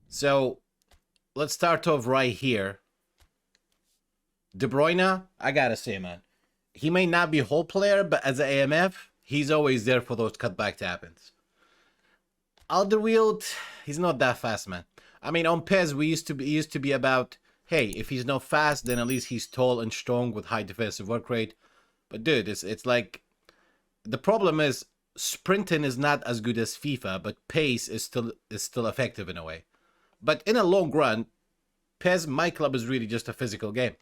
So, let's start off right here. De Bruyne, I gotta say, man, he may not be a whole player, but as an AMF, he's always there for those cutback tap-ins. Alderweireld, he's not that fast, man. I mean, on PES, we used to be about, hey, if he's not fast, then at least he's tall and strong with high defensive work rate. But dude, it's like, the problem is sprinting is not as good as FIFA, but pace is still effective in a way. But in a long run, PES myClub is really just a physical game.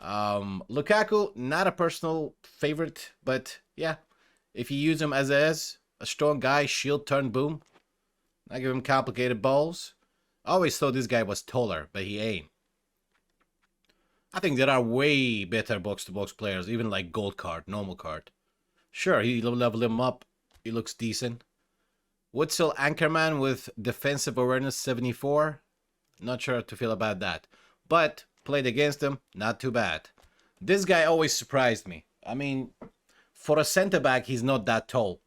Lukaku, not a personal favorite, but yeah, if you use him as a strong guy, shield turn boom, I give him complicated balls. I always thought this guy was taller, but he ain't. I think there are way better box-to-box players, even like gold card, normal card. Sure, he leveled him up. He looks decent. Witzel Anchorman with defensive awareness 74. Not sure how to feel about that. But played against him, not too bad. This guy always surprised me. I mean, for a center back, he's not that tall.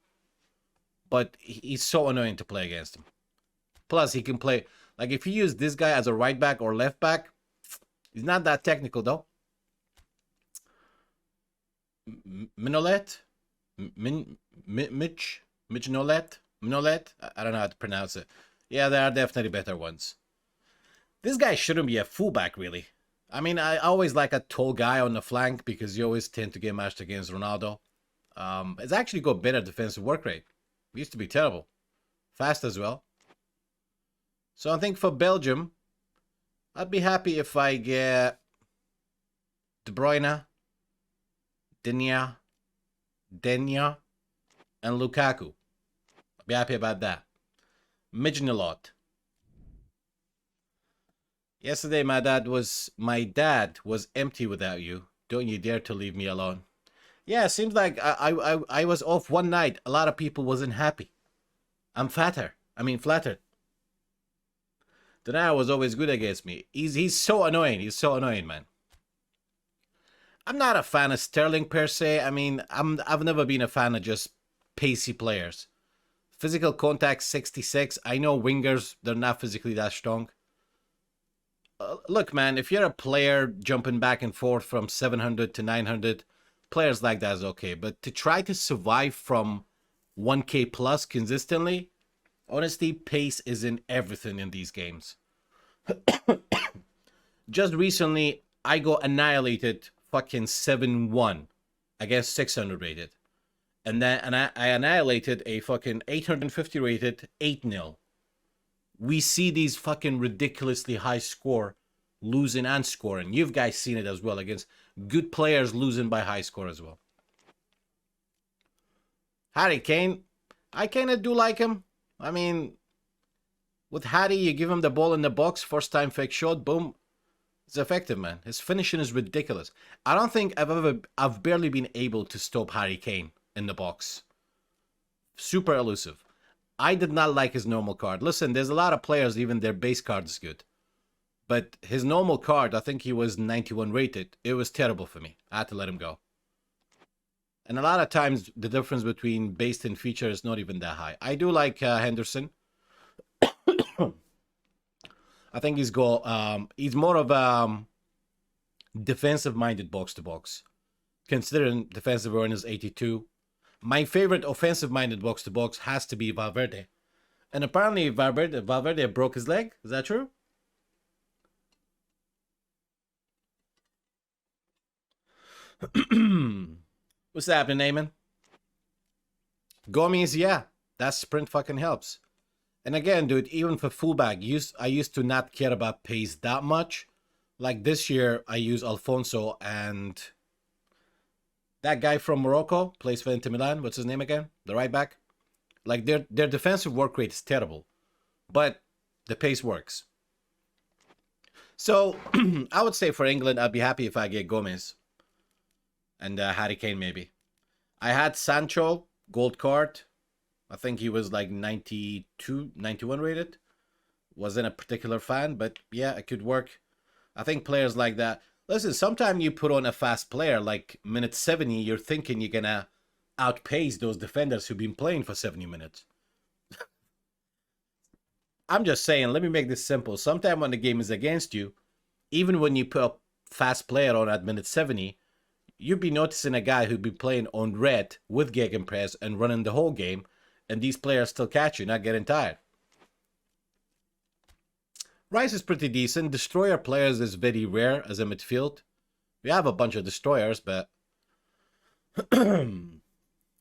But he's so annoying to play against him. Plus, he can play... Like, if you use this guy as a right back or left back, he's not that technical, though. Minolet? Mitch Nolet? Minolet? I don't know how to pronounce it. Yeah, there are definitely better ones. This guy shouldn't be a fullback, really. I mean, I always like a tall guy on the flank because you always tend to get matched against Ronaldo. It's actually got better defensive work rate. It used to be terrible. Fast as well. So I think for Belgium, I'd be happy if I get De Bruyne, Diaz, and Lukaku. I'd be happy about that. Midgenelot. Yesterday my dad was empty without you. Don't you dare to leave me alone. Yeah, it seems like I was off one night. A lot of people wasn't happy. I'm flattered. Denial was always good against me. He's so annoying. He's so annoying, man. I'm not a fan of Sterling per se. I mean, I've never been a fan of just pacey players. Physical contact 66. I know wingers, they're not physically that strong. Look, man, if you're a player jumping back and forth from 700 to 900, players like that is okay. But to try to survive from 1K plus consistently, honestly, pace is in everything in these games. Just recently, I got annihilated fucking 7-1 against 600 rated. And then I annihilated a fucking 850 rated 8-0. We see these fucking ridiculously high score losing and scoring. You've guys seen it as well against good players losing by high score as well. Harry Kane, I kind of do like him. I mean, with Harry, you give him the ball in the box, first time fake shot, boom. It's effective, man. His finishing is ridiculous. I don't think I've barely been able to stop Harry Kane in the box. Super elusive. I did not like his normal card. Listen, there's a lot of players, even their base card is good. But his normal card, I think he was 91 rated. It was terrible for me. I had to let him go. And a lot of times, the difference between base and feature is not even that high. I do like Henderson. I think he's more of a defensive-minded box-to-box. Considering defensive awareness 82. My favorite offensive-minded box-to-box has to be Valverde. And apparently Valverde broke his leg. Is that true? What's happening, Eamon? Gomes, yeah. That sprint fucking helps. And again, dude, even for fullback, I used to not care about pace that much. Like this year, I use Alfonso and that guy from Morocco, plays for Inter Milan. What's his name again? The right back. Like their defensive work rate is terrible, but the pace works. So I would say for England, I'd be happy if I get Gomez and Harry Kane maybe. I had Sancho, gold card. I think he was like 92, 91 rated. Wasn't a particular fan, but yeah, it could work. I think players like that. Listen, sometimes you put on a fast player, like minute 70, you're thinking you're gonna outpace those defenders who've been playing for 70 minutes. I'm just saying, let me make this simple. Sometimes when the game is against you, even when you put a fast player on at minute 70, you'd be noticing a guy who'd be playing on red with gegenpress and running the whole game, and these players still catch you, not getting tired. Rice is pretty decent. Destroyer players is very rare as a midfield. We have a bunch of destroyers, but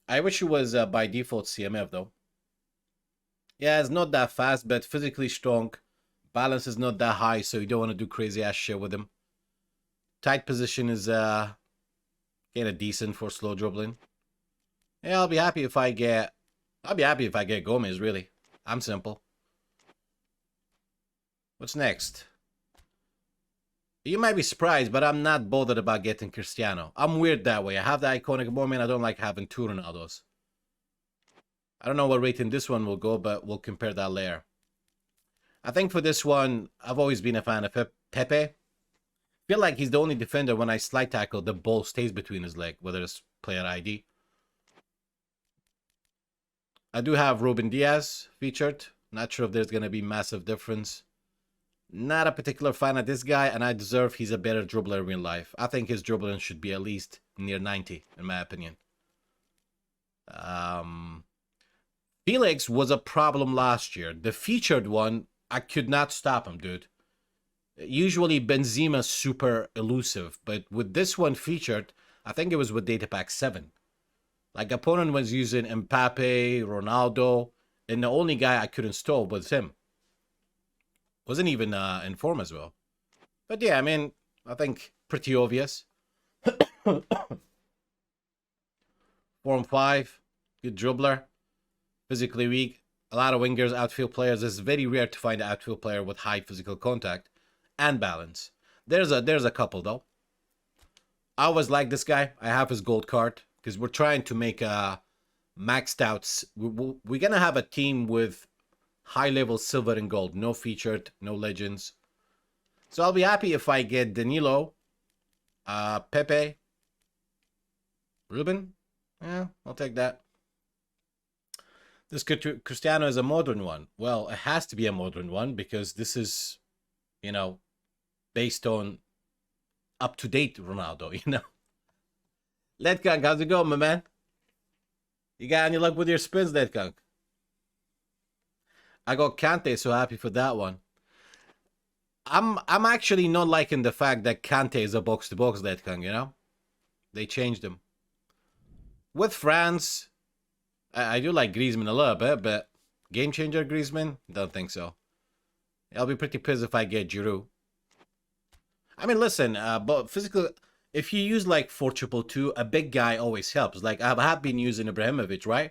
I wish it was by default CMF though. Yeah, it's not that fast, but physically strong. Balance is not that high, so you don't want to do crazy ass shit with him. Tight position is kind of decent for slow dribbling. Yeah, I'll be happy if I get Gomez, really. I'm simple. What's next? You might be surprised, but I'm not bothered about getting Cristiano. I'm weird that way. I have the iconic moment. I don't like having two Ronaldos. I don't know what rating this one will go, but we'll compare that later. I think for this one, I've always been a fan of Pepe. I feel like he's the only defender when I slide tackle, the ball stays between his legs, whether it's player ID. I do have Ruben Diaz featured. Not sure if there's going to be massive difference. Not a particular fan of this guy, and I deserve he's a better dribbler in real life. I think his dribbling should be at least near 90, in my opinion. Felix was a problem last year. The featured one, I could not stop him, dude. Usually Benzema's super elusive, but with this one featured, I think it was with data pack 7. Like, opponent was using Mbappe, Ronaldo, and the only guy I could install was him. Wasn't even in form as well. But yeah, I mean, I think pretty obvious. Form 5, good dribbler, physically weak. A lot of wingers, outfield players. It's very rare to find an outfield player with high physical contact and balance. There's a couple though. I always like this guy. I have his gold card because we're trying to make maxed outs. We're gonna have a team with high level silver and gold, no featured, no legends. So I'll be happy if I get Danilo, Pepe, Ruben. Yeah, I'll take that. This Cristiano is a modern one. Well, it has to be a modern one because this is, you know, based on up-to-date Ronaldo, you know. Letgang, how's it going, my man? You got any luck with your spins, Letgang? I got Kante, so happy for that one. I'm actually not liking the fact that Kante is a box-to-box Letgang, you know? They changed him. With France, I do like Griezmann a little bit, but game changer Griezmann? Don't think so. I'll be pretty pissed if I get Giroud. I mean, listen, but physical, if you use like 4-2-2, a big guy always helps. Like, I have been using Ibrahimovic, right?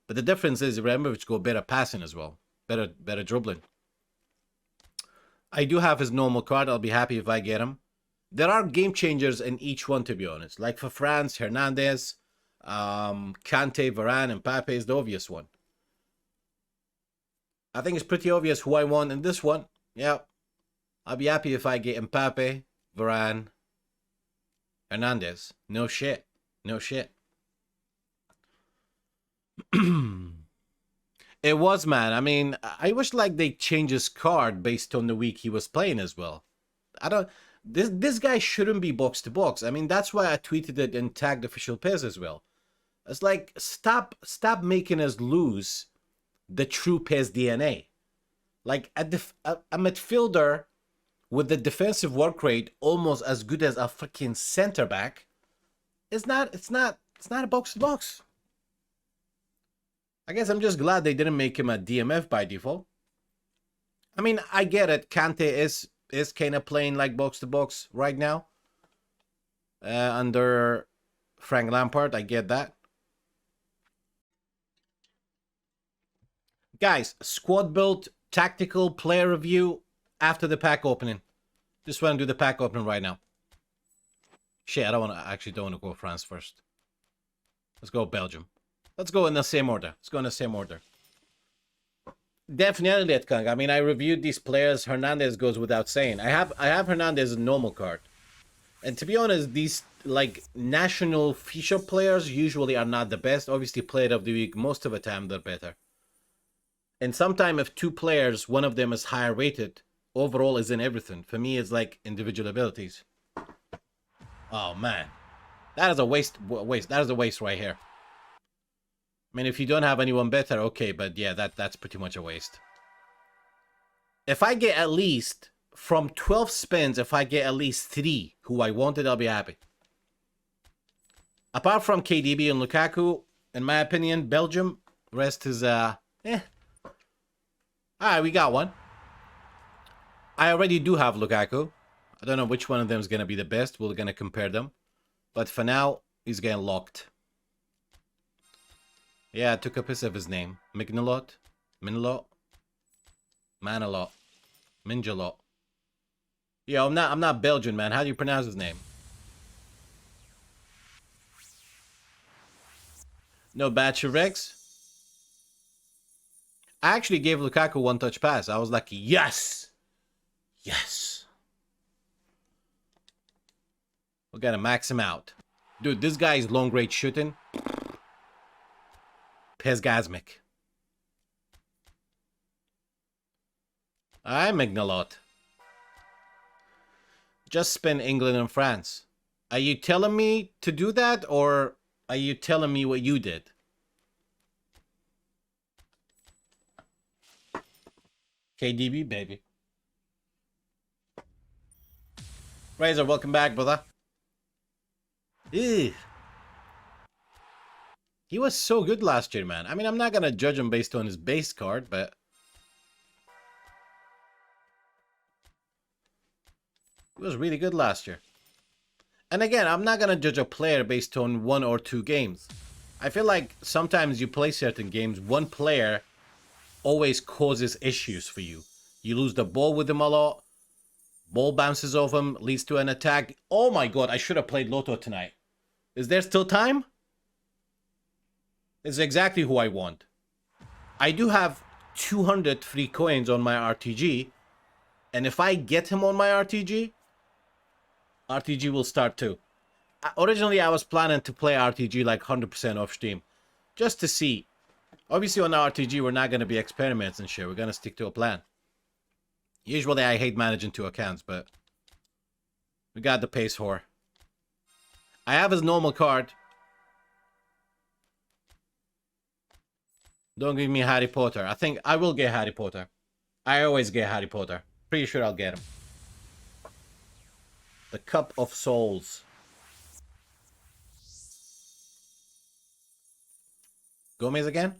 But the difference is Ibrahimovic go better passing as well. Better dribbling. I do have his normal card. I'll be happy if I get him. There are game changers in each one, to be honest. Like for France, Hernandez, Kante, Varane, and Mbappe is the obvious one. I think it's pretty obvious who I want in this one. Yeah. I'll be happy if I get Mbappe, Varane, Hernandez. No shit. No shit. It was, man. I mean, I wish like they change his card based on the week he was playing as well. I don't... This guy shouldn't be box to box. I mean, that's why I tweeted it and tagged official PES as well. It's like, stop making us lose the true PES DNA. Like a midfielder with the defensive work rate almost as good as a freaking center back, it's not a box to box. I guess I'm just glad they didn't make him a DMF by default. I mean, I get it. Kante is kind of playing like box to box right now. Under Frank Lampard, I get that. Guys, squad build, tactical player review after the pack opening. Just want to do the pack opening right now. Shit, I don't want to go France first. Let's go Belgium. Let's go in the same order. Definitely at Kang. I mean, I reviewed these players. Hernandez goes without saying. I have Hernandez's normal card. And to be honest, these like national feature players usually are not the best. Obviously, player of the week, most of the time they're better. And sometimes if two players, one of them is higher rated, overall is in everything. For me, it's like individual abilities. Oh man, that is a waste. That is a waste right here. I mean, if you don't have anyone better, okay, but yeah, that's pretty much a waste. If I get at least from 12 spins, if I get at least 3 who I wanted, I'll be happy. Apart from KDB and Lukaku, in my opinion, Belgium, rest is eh. Alright, we got one. I already do have Lukaku. I don't know which one of them is going to be the best. We're going to compare them. But for now, he's getting locked. Yeah, I took a piss of his name. Mignalot? Minlot? Manalot? Minjalot? Yo, I'm not Belgian, man. How do you pronounce his name? No Batcher Rex? I actually gave Lukaku one touch pass. I was like, yes! Yes! We gotta max him out. Dude, this guy is long range shooting. Pesgasmic. I'm Mignalot. Just spin England and France. Are you telling me to do that, or are you telling me what you did? KDB, baby. Razor, welcome back, brother. Ew. He was so good last year, man. I mean, I'm not going to judge him based on his base card, but... he was really good last year. And again, I'm not going to judge a player based on 1 or 2 games. I feel like sometimes you play certain games, one player always causes issues for you. You lose the ball with him a lot. Ball bounces off him, leads to an attack. Oh my god, I should have played Lotto tonight. Is there still time? It's exactly who I want. I do have 200 free coins on my RTG. And if I get him on my RTG will start too. Originally, I was planning to play RTG like 100% off stream. Just to see. Obviously, on RTG, we're not going to be experiments and shit. We're going to stick to a plan. Usually, I hate managing 2 accounts, but... we got the pace whore. I have his normal card. Don't give me Harry Potter. I think I will get Harry Potter. I always get Harry Potter. Pretty sure I'll get him. The Cup of Souls. Gomez again?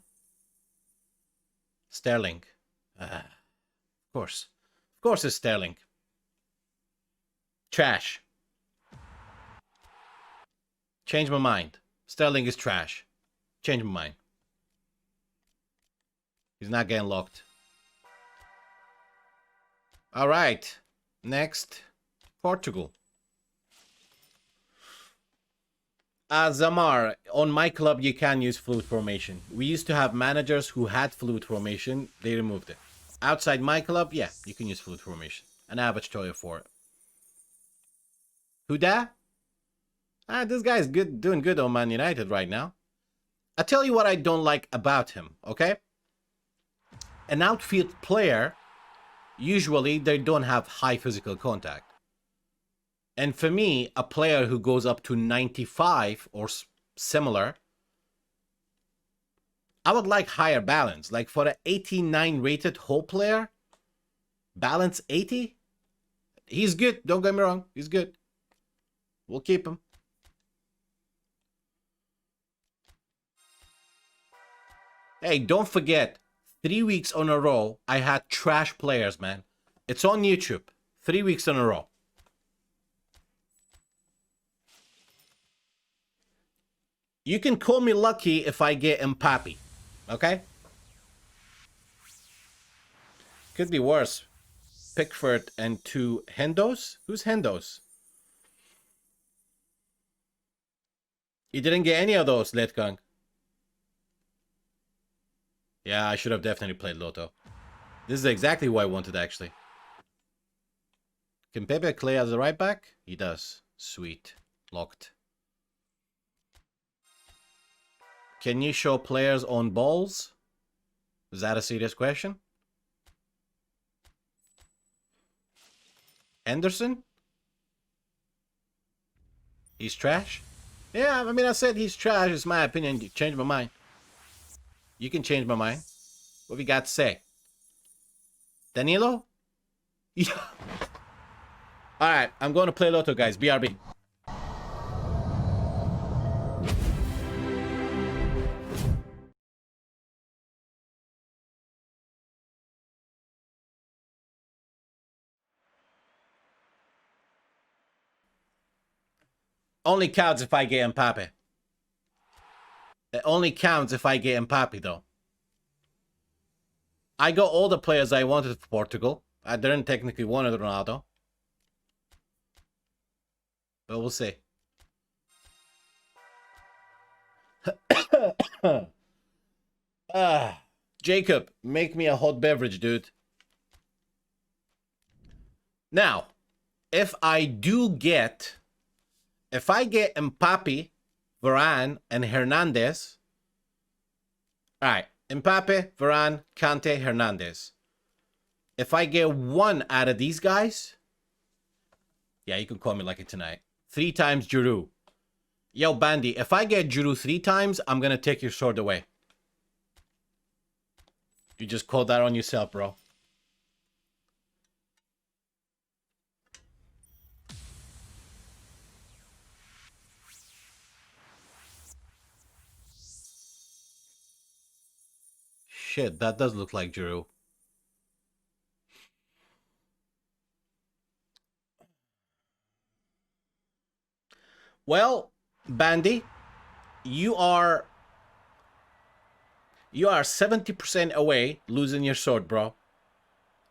Sterling. Of course. Of course it's Sterling. Trash. Change my mind. Sterling is trash. Change my mind. He's not getting locked. Alright. Next. Portugal. Zamar, on myClub you can use flute formation. We used to have managers who had flute formation. They removed it. Outside myClub, yeah, you can use flute formation. An average tutorial for it. Who that? This guy's good, doing good on Man United right now. I tell you what I don't like about him, okay? An outfield player, usually they don't have high physical contact. And for me, a player who goes up to 95 or similar, I would like higher balance. Like for an 89 rated whole player, balance 80, he's good. Don't get me wrong, he's good. We'll keep him. Hey, don't forget, 3 weeks in a row, I had trash players, man. It's on YouTube. 3 weeks in a row. You can call me lucky if I get Mbappe. Okay? Could be worse. Pickford and 2 Hendos? Who's Hendos? You didn't get any of those, Letgang. Yeah, I should have definitely played Lotto. This is exactly who I wanted, actually. Can Pepe play as a right back? He does. Sweet. Locked. Can you show players on balls? Is that a serious question? Anderson? He's trash? Yeah, I mean, I said he's trash. It's my opinion. You change my mind. You can change my mind. What have you got to say? Danilo? Yeah. Alright, I'm going to play Lotto, guys. BRB. Only counts if I get Mbappe. It only counts if I get Mbappe, though. I got all the players I wanted for Portugal. I didn't technically want Ronaldo. But we'll see. Jacob, make me a hot beverage, dude. Now, if I get Mbappe, Varane, and Hernandez. Alright, Mbappe, Varane, Kante, Hernandez. If I get one out of these guys, yeah, you can call me lucky tonight. 3 times Giroud. Yo, Bandy, if I get Giroud 3 times, I'm gonna take your sword away. You just called that on yourself, bro. Shit, that does look like Giroud. Well, Bandy, you are 70% away losing your sword, bro.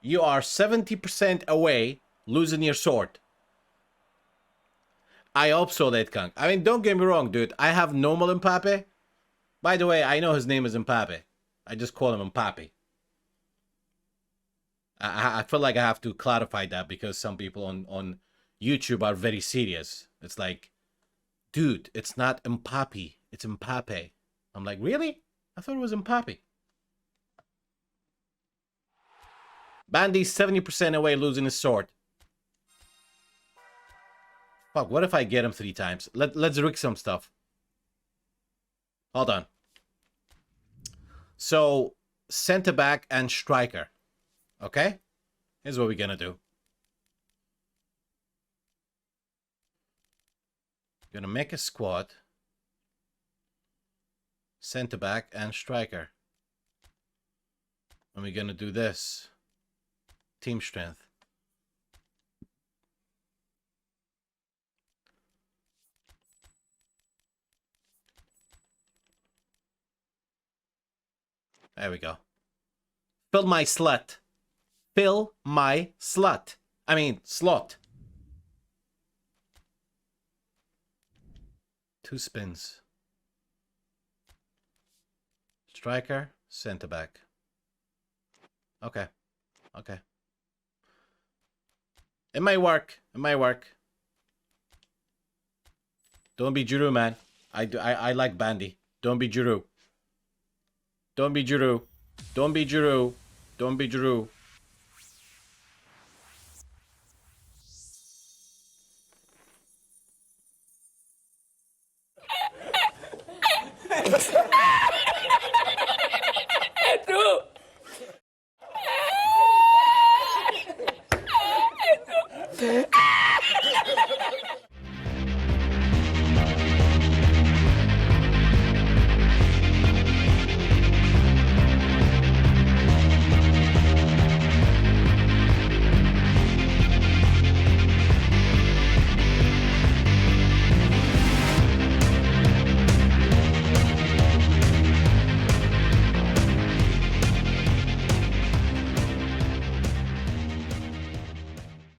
You are 70% away losing your sword. I hope so, Kang. I mean, don't get me wrong, dude. I have normal Mbappe. By the way, I know his name is Mbappe. I just call him Mbappe. I feel like I have to clarify that because some people on YouTube are very serious. It's like, dude, it's not Mbappe. It's Mbappe. I'm like, really? I thought it was Mbappe. Bandy's 70% away losing his sword. Fuck, what if I get him 3 times? Let's rig some stuff. Hold on. So, center back and striker. Okay? Here's what we're gonna do. Gonna make a squad. Center back and striker. And we're gonna do this. Team strength. There we go. Fill my slot. Fill my slot. I mean, slot. 2 spins. Striker, center back. Okay. Okay. It might work. It might work. Don't be Giroud, man. I like Bandy. Don't be Giroud. Don't be Giroud. Don't be Giroud. Don't be Giroud.